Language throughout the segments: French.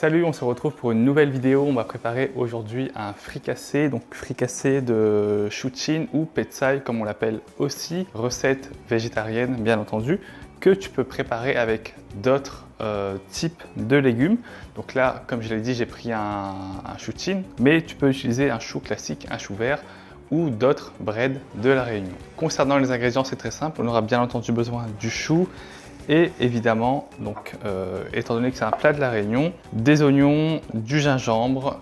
Salut, on se retrouve pour une nouvelle vidéo. On va préparer aujourd'hui un fricassé, donc fricassé de chou chin ou petsai comme on l'appelle aussi. Recette végétarienne bien entendu, que tu peux préparer avec d'autres types de légumes. Donc là, comme je l'ai dit, j'ai pris un chou chin, mais tu peux utiliser un chou classique, un chou vert ou d'autres breads de la Réunion. Concernant les ingrédients, c'est très simple. On aura bien entendu besoin du chou, et évidemment, donc, étant donné que c'est un plat de la Réunion, des oignons, du gingembre,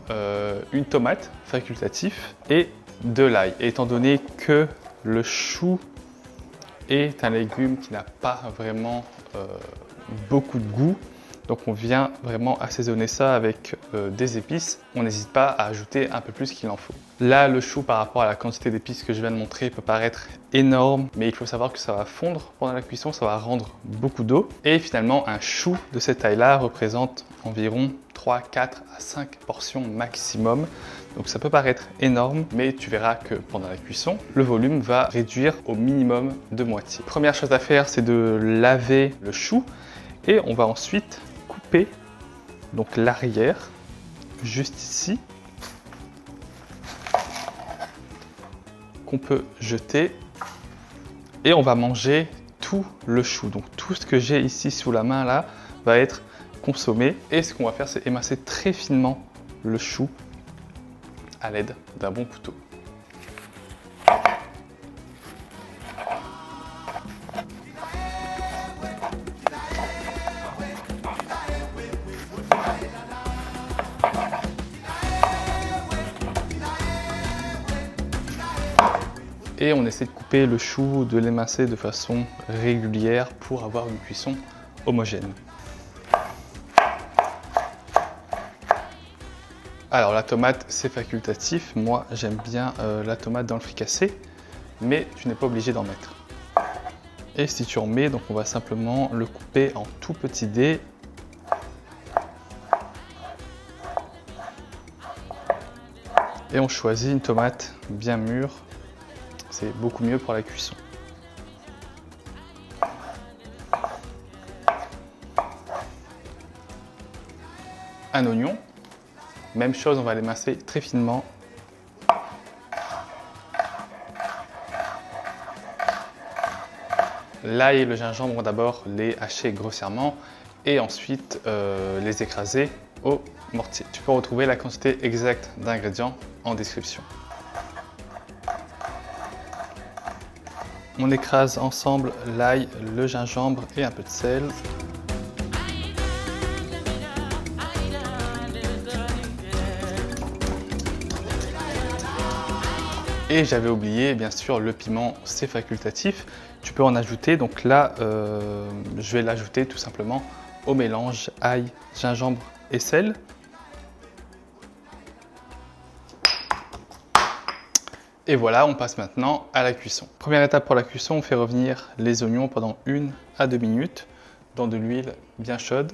une tomate facultatif et de l'ail. Et étant donné que le chou est un légume qui n'a pas vraiment beaucoup de goût, donc on vient vraiment assaisonner ça avec des épices. On n'hésite pas à ajouter un peu plus qu'il en faut. Là, le chou par rapport à la quantité d'épices que je viens de montrer peut paraître énorme, mais il faut savoir que ça va fondre pendant la cuisson, ça va rendre beaucoup d'eau. Et finalement, un chou de cette taille-là représente environ 3, 4 à 5 portions maximum. Donc ça peut paraître énorme, mais tu verras que pendant la cuisson, le volume va réduire au minimum de moitié. Première chose à faire, c'est de laver le chou et on va ensuite couper donc l'arrière, juste ici, qu'on peut jeter, et on va manger tout le chou. Donc tout ce que j'ai ici sous la main là va être consommé, et ce qu'on va faire, c'est émincer très finement le chou à l'aide d'un bon couteau. Et on essaie de couper le chou, de l'émincer de façon régulière pour avoir une cuisson homogène. Alors la tomate, c'est facultatif. Moi, j'aime bien la tomate dans le fricassé, mais tu n'es pas obligé d'en mettre. Et si tu en mets, donc on va simplement le couper en tout petits dés. Et on choisit une tomate bien mûre. C'est beaucoup mieux pour la cuisson. Un oignon, même chose, on va l'émincer très finement. L'ail et le gingembre, on va d'abord les hacher grossièrement et ensuite les écraser au mortier. Tu peux retrouver la quantité exacte d'ingrédients en description. On écrase ensemble l'ail, le gingembre et un peu de sel. Et j'avais oublié, bien sûr, le piment, c'est facultatif. Tu peux en ajouter, donc là, je vais l'ajouter tout simplement au mélange ail, gingembre et sel. Et voilà, on passe maintenant à la cuisson. Première étape pour la cuisson, on fait revenir les oignons pendant 1 à 2 minutes dans de l'huile bien chaude.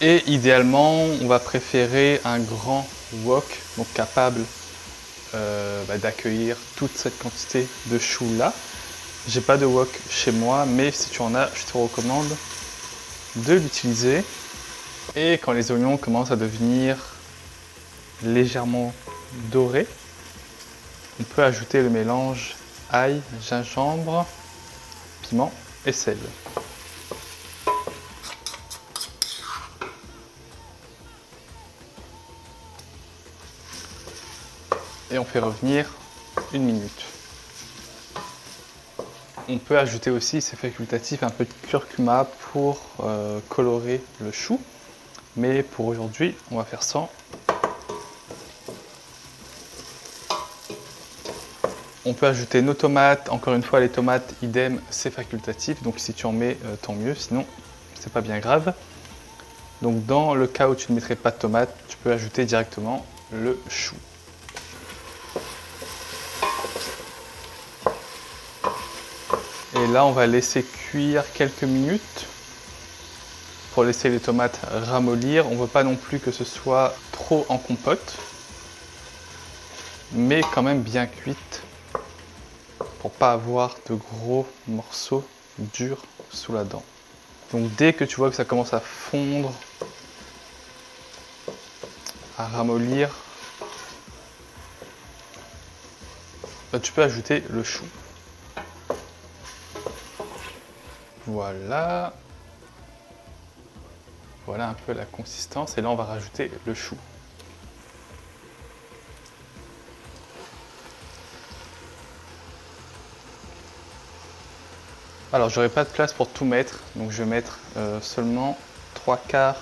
Et idéalement, on va préférer un grand wok, donc capable d'accueillir toute cette quantité de chou là. J'ai pas de wok chez moi, mais si tu en as, je te recommande de l'utiliser. Et quand les oignons commencent à devenir légèrement dorés, on peut ajouter le mélange ail, gingembre, piment et sel. Et on fait revenir 1 minute. On peut ajouter aussi, c'est facultatif, un peu de curcuma pour colorer le chou. Mais pour aujourd'hui, on va faire sans. On peut ajouter nos tomates. Encore une fois, les tomates, idem, c'est facultatif. Donc si tu en mets, tant mieux. Sinon, c'est pas bien grave. Donc dans le cas où tu ne mettrais pas de tomates, tu peux ajouter directement le chou. Et là, on va laisser cuire quelques minutes pour laisser les tomates ramollir. On ne veut pas non plus que ce soit trop en compote, mais quand même bien cuite pour pas avoir de gros morceaux durs sous la dent. Donc dès que tu vois que ça commence à fondre, à ramollir, tu peux ajouter le chou. Voilà. Voilà un peu la consistance et là on va rajouter le chou. Alors j'aurai pas de place pour tout mettre, donc je vais mettre seulement 3/4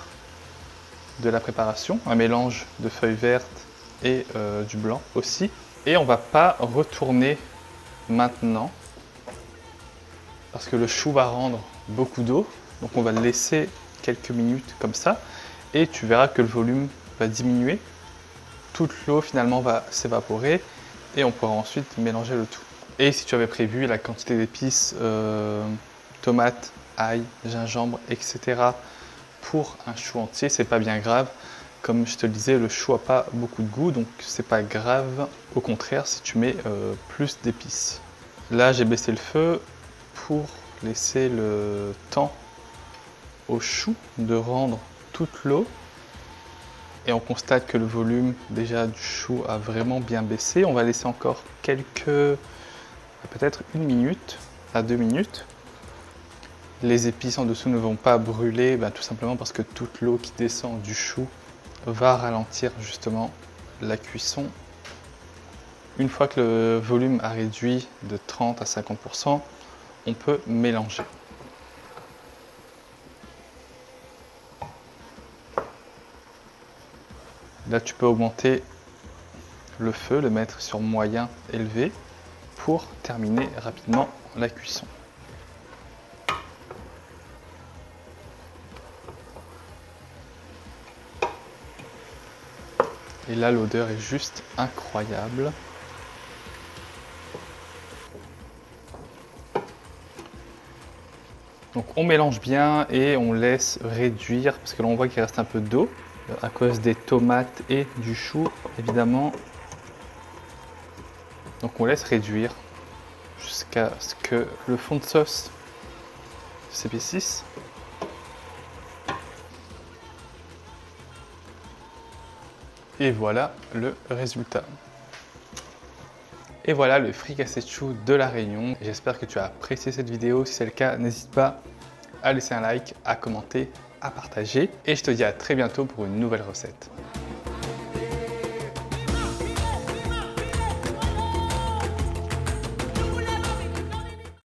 de la préparation, un mélange de feuilles vertes et du blanc aussi. Et on va pas retourner maintenant parce que le chou va rendre beaucoup d'eau, donc on va le laisser quelques minutes comme ça et tu verras que le volume va diminuer, toute l'eau finalement va s'évaporer et on pourra ensuite mélanger le tout. Et si tu avais prévu la quantité d'épices, tomates, ail, gingembre, etc. pour un chou entier, c'est pas bien grave. Comme je te le disais, le chou n'a pas beaucoup de goût, donc c'est pas grave. Au contraire, si tu mets plus d'épices. Là, j'ai baissé le feu pour laisser le temps au chou de rendre toute l'eau. Et on constate que le volume déjà du chou a vraiment bien baissé. On va laisser encore peut-être 1 minute à 2 minutes. Les épices en dessous ne vont pas brûler, tout simplement parce que toute l'eau qui descend du chou va ralentir justement la cuisson. Une fois que le volume a réduit de 30 à 50%, on peut mélanger. Là, tu peux augmenter le feu, le mettre sur moyen élevé pour terminer rapidement la cuisson. Et là, l'odeur est juste incroyable. Donc on mélange bien et on laisse réduire, parce que là on voit qu'il reste un peu d'eau à cause des tomates et du chou, évidemment. Donc on laisse réduire jusqu'à ce que le fond de sauce s'épaississe. Et voilà le résultat. Et voilà le fricassé de chou de la Réunion. J'espère que tu as apprécié cette vidéo. Si c'est le cas, n'hésite pas à laisser un like, à commenter, à partager. Et je te dis à très bientôt pour une nouvelle recette.